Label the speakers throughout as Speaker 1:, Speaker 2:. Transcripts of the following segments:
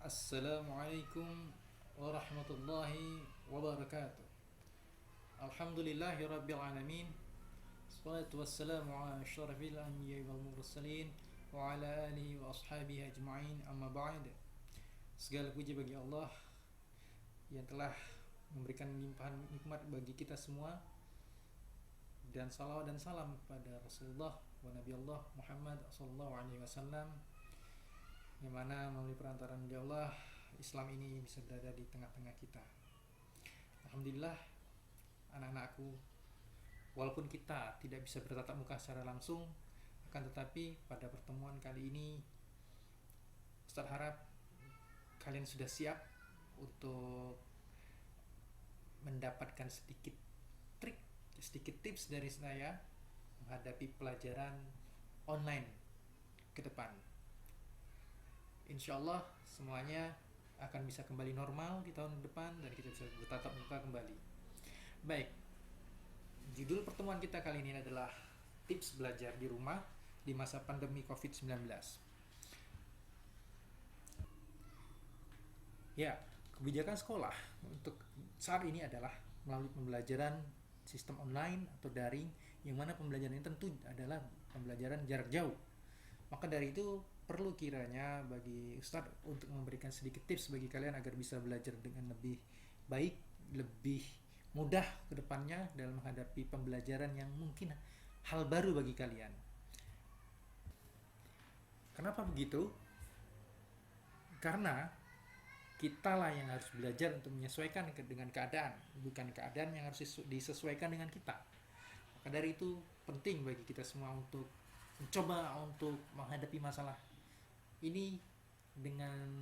Speaker 1: Assalamualaikum warahmatullahi wabarakatuh. Alhamdulillahi rabbil alamin. Wassalatu wassalamu ala asyrafil anbiya'i wal mursalin wa ala alihi wa ashabihi ajma'in, amma ba'd. Segala puji bagi Allah yang telah memberikan limpahan nikmat bagi kita semua, dan salawat dan salam pada Rasulullah wa Nabi Allah Muhammad sallallahu alaihi wasallam, yang mana melalui perantaraan dia Allah, Islam ini bisa berada di tengah-tengah kita. Alhamdulillah, anak-anakku, walaupun kita tidak bisa bertatap muka secara langsung, akan tetapi pada pertemuan kali ini Ustaz harap kalian sudah siap untuk mendapatkan sedikit trik, sedikit tips dari saya menghadapi pelajaran online ke depan. Insya Allah semuanya akan bisa kembali normal di tahun depan dan kita bisa bertatap muka kembali. Baik, judul pertemuan kita kali ini adalah tips belajar di rumah di masa pandemi COVID-19. Ya, kebijakan sekolah untuk saat ini adalah melalui pembelajaran sistem online atau daring, yang mana pembelajaran ini tentu adalah pembelajaran jarak jauh. Maka dari itu perlu kiranya bagi Ustadz untuk memberikan sedikit tips bagi kalian agar bisa belajar dengan lebih baik, lebih mudah ke depannya dalam menghadapi pembelajaran yang mungkin hal baru bagi kalian. Kenapa begitu? Karena kita lah yang harus belajar untuk menyesuaikan dengan keadaan, bukan keadaan yang harus disesuaikan dengan kita. Maka dari itu penting bagi kita semua untuk mencoba untuk menghadapi masalah ini dengan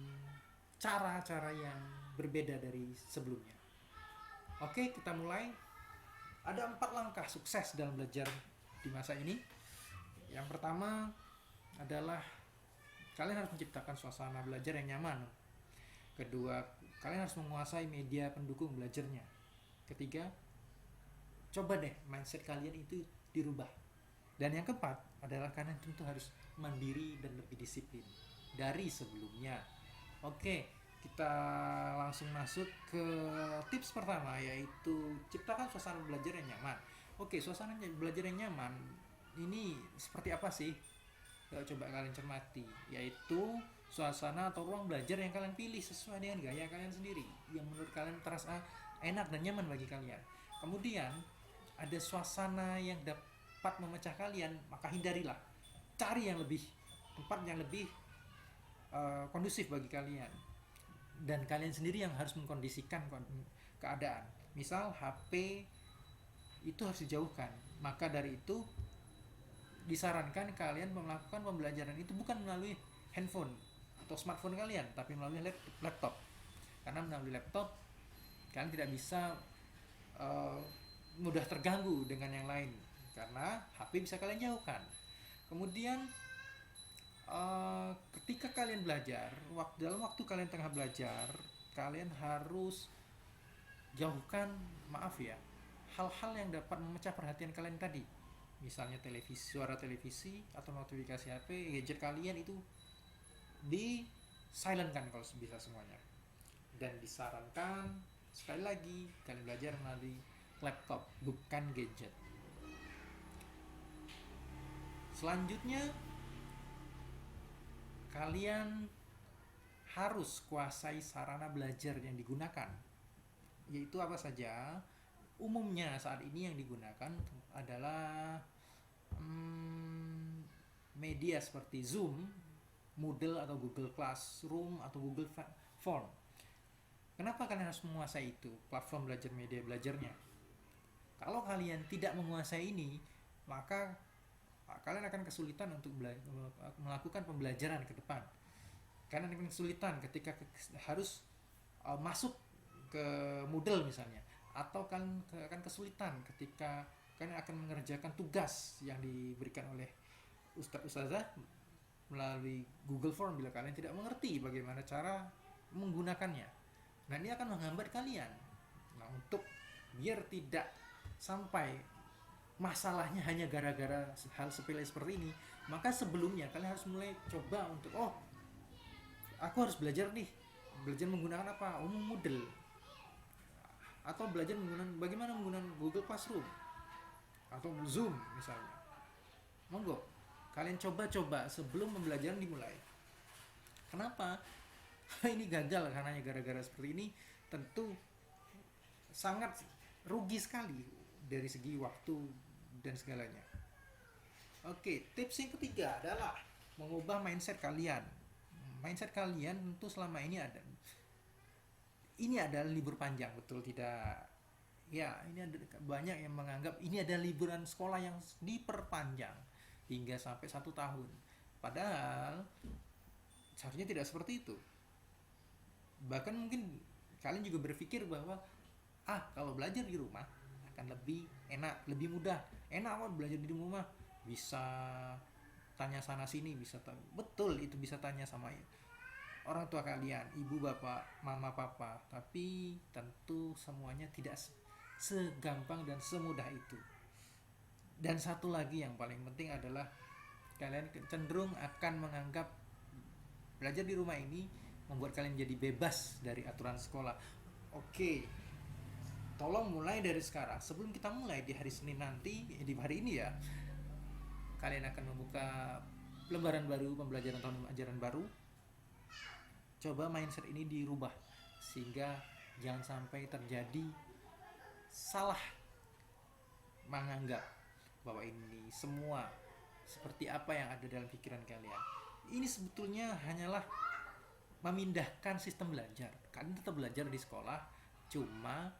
Speaker 1: cara-cara yang berbeda dari sebelumnya. Oke, kita mulai. Ada 4 langkah sukses dalam belajar di masa ini. Yang pertama adalah kalian harus menciptakan suasana belajar yang nyaman. Kedua, kalian harus menguasai media pendukung belajarnya. Ketiga, coba deh mindset kalian itu dirubah. Dan yang keempat adalah kalian tentu harus mandiri dan lebih disiplin dari sebelumnya. Oke, kita langsung masuk ke tips pertama, yaitu ciptakan suasana belajar yang nyaman. Oke, suasana belajar yang nyaman ini seperti apa sih? Coba kalian cermati, yaitu suasana atau ruang belajar yang kalian pilih sesuai dengan gaya kalian sendiri, yang menurut kalian terasa enak dan nyaman bagi kalian. Kemudian ada suasana yang dapat memecah kalian, maka hindarilah. Cari yang lebih tempat yang lebih kondusif bagi kalian, dan kalian sendiri yang harus mengkondisikan keadaan. Misal HP itu harus dijauhkan, maka dari itu disarankan kalian melakukan pembelajaran itu bukan melalui handphone atau smartphone kalian, tapi melalui laptop. Karena melalui laptop kalian tidak bisa mudah terganggu dengan yang lain, karena HP bisa kalian jauhkan. Kemudian ketika kalian belajar, dalam waktu kalian tengah belajar, kalian harus jauhkan, hal-hal yang dapat memecah perhatian kalian tadi. Misalnya suara televisi atau notifikasi HP, gadget kalian itu di silentkan kalau bisa semuanya. Dan disarankan sekali lagi kalian belajar melalui laptop, bukan gadget. Selanjutnya, kalian harus kuasai sarana belajar yang digunakan, yaitu apa saja. Umumnya saat ini yang digunakan adalah media seperti Zoom, Moodle atau Google Classroom atau Google Form. Kenapa kalian harus menguasai itu, platform belajar media belajarnya? Kalau kalian tidak menguasai ini, maka kalian akan kesulitan untuk melakukan pembelajaran ke depan. Kalian akan kesulitan ketika harus masuk ke Moodle misalnya, atau kalian akan kesulitan ketika kalian akan mengerjakan tugas yang diberikan oleh ustazah melalui Google Form bila kalian tidak mengerti bagaimana cara menggunakannya. Nah, ini akan menghambat kalian. Nah, untuk biar tidak sampai masalahnya hanya gara-gara hal sepele seperti ini, maka sebelumnya kalian harus mulai coba untuk aku harus belajar nih belajar menggunakan apa? Moodle, atau belajar menggunakan bagaimana menggunakan Google Classroom atau Zoom misalnya. Monggo kalian coba-coba sebelum pembelajaran dimulai. Kenapa? Ini gagal karena gara-gara seperti ini. Tentu sangat rugi sekali dari segi waktu dan segalanya. Oke, tips yang ketiga adalah mengubah mindset kalian. Mindset kalian tentu selama ini adalah libur panjang, betul tidak? Ya, ini ada banyak yang menganggap ini ada liburan sekolah yang diperpanjang hingga sampai 1 tahun. Padahal seharusnya tidak seperti itu. Bahkan mungkin kalian juga berpikir bahwa kalau belajar di rumah akan lebih enak, lebih mudah. Enak kok belajar di rumah, bisa tanya sana sini, betul, itu bisa tanya sama orang tua kalian, ibu bapak, mama papa. Tapi tentu semuanya tidak segampang dan semudah itu. Dan satu lagi yang paling penting adalah kalian cenderung akan menganggap belajar di rumah ini membuat kalian jadi bebas dari aturan sekolah. Oke, tolong mulai dari sekarang. Sebelum kita mulai di hari Senin nanti, di hari ini ya, kalian akan membuka lembaran baru, pembelajaran tahun ajaran baru. Coba mindset ini dirubah sehingga jangan sampai terjadi salah menganggap bahwa ini semua seperti apa yang ada dalam pikiran kalian. Ini sebetulnya hanyalah memindahkan sistem belajar. Kalian tetap belajar di sekolah, cuma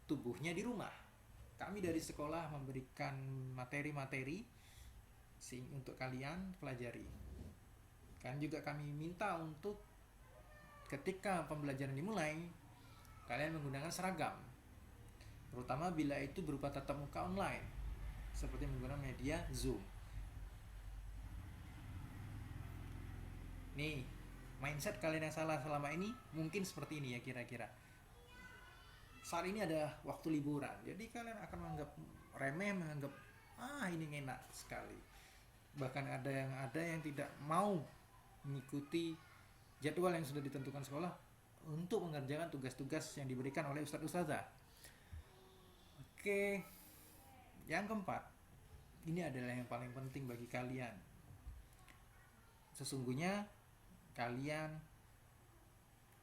Speaker 1: tubuhnya di rumah. Kami dari sekolah memberikan materi-materi untuk kalian pelajari. Kan juga kami minta untuk ketika pembelajaran dimulai, kalian menggunakan seragam, terutama bila itu berupa tatap muka online, seperti menggunakan media Zoom. Nih, mindset kalian yang salah selama ini mungkin seperti ini ya kira-kira. Saat ini ada waktu liburan, jadi kalian akan menganggap remeh, menganggap ini enak sekali. Bahkan ada yang tidak mau mengikuti jadwal yang sudah ditentukan sekolah untuk mengerjakan tugas-tugas yang diberikan oleh ustadz-ustadzah. Oke, yang keempat, ini adalah yang paling penting bagi kalian. Sesungguhnya kalian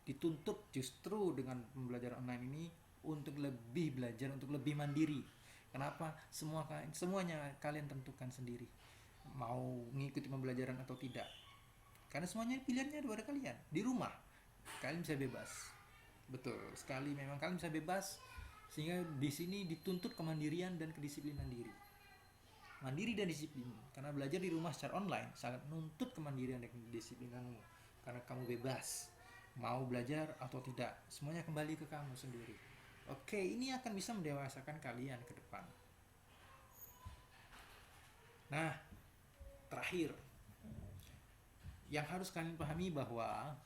Speaker 1: dituntut justru dengan pembelajaran online ini untuk lebih belajar, untuk lebih mandiri. Kenapa? Semuanya kalian tentukan sendiri, mau mengikuti pembelajaran atau tidak. Karena semuanya pilihannya ada pada kalian. Di rumah kalian bisa bebas. Betul sekali, memang kalian bisa bebas. Sehingga di sini dituntut kemandirian dan kedisiplinan diri. Mandiri dan disiplin. Karena belajar di rumah secara online sangat menuntut kemandirian dan kedisiplinanmu. Karena kamu bebas mau belajar atau tidak, semuanya kembali ke kamu sendiri. Oke, ini akan bisa mendewasakan kalian ke depan. Nah, terakhir, yang harus kalian pahami bahwa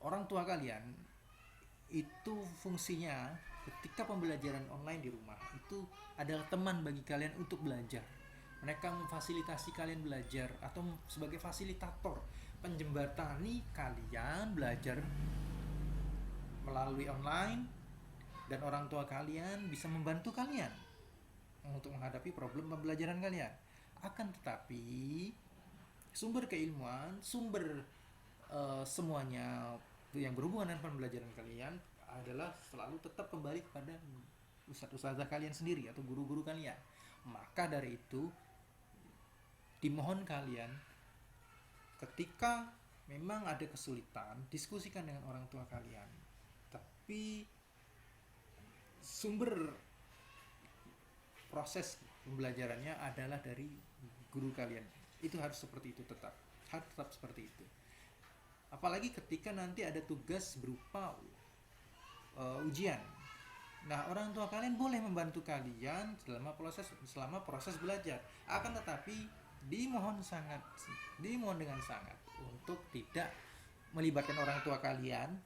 Speaker 1: orang tua kalian itu fungsinya ketika pembelajaran online di rumah itu adalah teman bagi kalian untuk belajar. Mereka memfasilitasi kalian belajar atau sebagai fasilitator, penjembatani kalian belajar melalui online, dan orang tua kalian bisa membantu kalian untuk menghadapi problem pembelajaran kalian. Akan tetapi sumber keilmuan, semuanya yang berhubungan dengan pembelajaran kalian adalah selalu tetap kembali kepada ustadz-ustadzah kalian sendiri atau guru-guru kalian. Maka dari itu dimohon kalian ketika memang ada kesulitan, diskusikan dengan orang tua kalian. Tapi sumber proses pembelajarannya adalah dari guru kalian. Itu harus seperti itu, harus tetap seperti itu. Apalagi ketika nanti ada tugas berupa ujian. Nah, orang tua kalian boleh membantu kalian selama proses belajar. Akan tetapi dimohon dengan sangat untuk tidak melibatkan orang tua kalian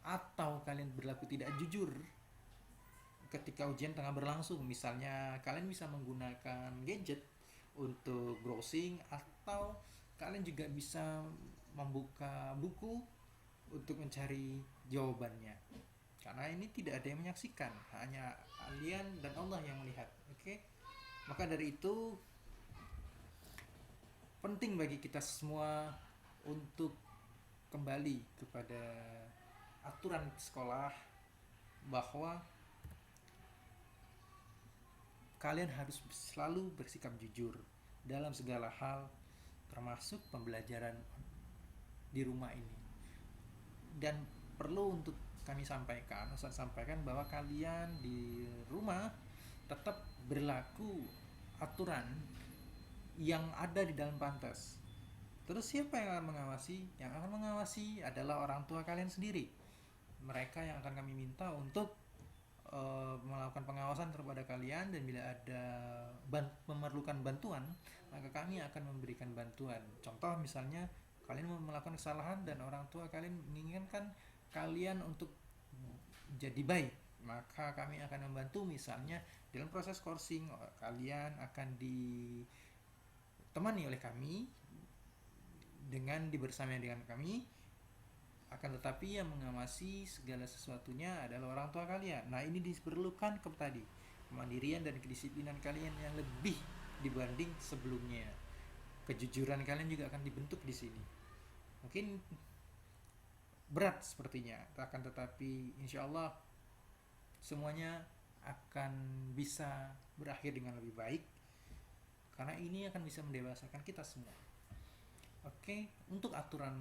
Speaker 1: atau kalian berlaku tidak jujur ketika ujian tengah berlangsung. Misalnya kalian bisa menggunakan gadget untuk browsing, atau kalian juga bisa membuka buku untuk mencari jawabannya, karena ini tidak ada yang menyaksikan, hanya kalian dan Allah yang melihat. Oke, maka dari itu penting bagi kita semua untuk kembali kepada aturan sekolah, bahwa kalian harus selalu bersikap jujur dalam segala hal, termasuk pembelajaran di rumah ini. Dan perlu untuk saya sampaikan bahwa kalian di rumah tetap berlaku aturan yang ada di dalam pantas. Terus siapa yang akan mengawasi? Yang akan mengawasi adalah orang tua kalian sendiri. Mereka yang akan kami minta untuk melakukan pengawasan kepada kalian, dan bila ada memerlukan bantuan, maka kami akan memberikan bantuan. Contoh misalnya kalian melakukan kesalahan dan orang tua kalian menginginkan kalian untuk jadi baik, maka kami akan membantu. Misalnya dalam proses coursing kalian akan ditemani oleh kami dengan dibersamai dengan kami, akan tetapi yang mengawasi segala sesuatunya adalah orang tua kalian. Nah, ini diperlukan tadi kemandirian dan kedisiplinan kalian yang lebih dibanding sebelumnya. Kejujuran kalian juga akan dibentuk di sini. Mungkin berat sepertinya, akan tetapi insya Allah semuanya akan bisa berakhir dengan lebih baik, karena ini akan bisa mendewasakan kita semua. Oke, untuk aturan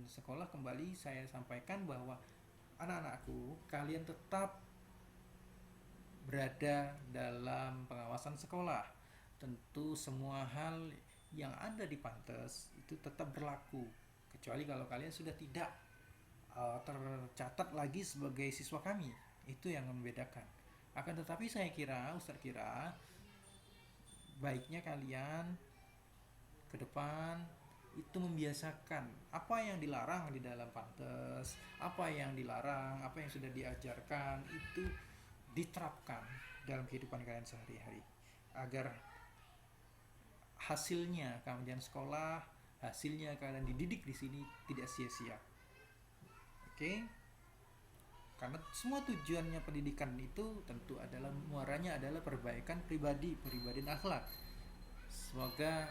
Speaker 1: sekolah kembali saya sampaikan bahwa anak-anakku, kalian tetap berada dalam pengawasan sekolah. Tentu semua hal yang ada di pantas itu tetap berlaku, kecuali kalau kalian sudah tidak tercatat lagi sebagai siswa kami. Itu yang membedakan. Akan tetapi Ustaz kira baiknya kalian ke depan itu membiasakan apa yang dilarang di dalam pantas, apa yang dilarang, apa yang sudah diajarkan itu diterapkan dalam kehidupan kalian sehari-hari, agar hasilnya kemudian sekolah, hasilnya kalian dididik di sini tidak sia-sia. Oke? Karena semua tujuannya pendidikan itu tentu adalah muaranya adalah perbaikan pribadi dan akhlak. Semoga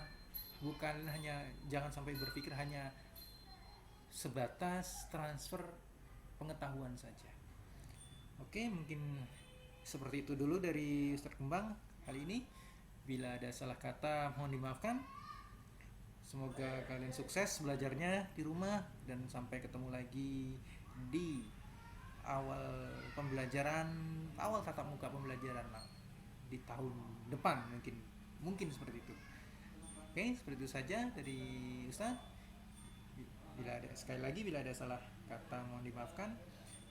Speaker 1: bukan hanya, jangan sampai berpikir hanya sebatas transfer pengetahuan saja. Oke, mungkin seperti itu dulu dari Ustaz Kembang kali ini. Bila ada salah kata mohon dimaafkan. Semoga kalian sukses belajarnya di rumah, dan sampai ketemu lagi di awal tatap muka pembelajaran di tahun depan, mungkin seperti itu. Oke, seperti itu saja dari Ustaz. Bila ada salah kata mohon dimaafkan.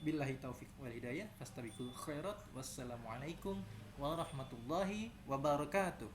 Speaker 1: Billahi taufik wal hidayah, fastabiqul khairat. Wassalamualaikum warahmatullahi wabarakatuh.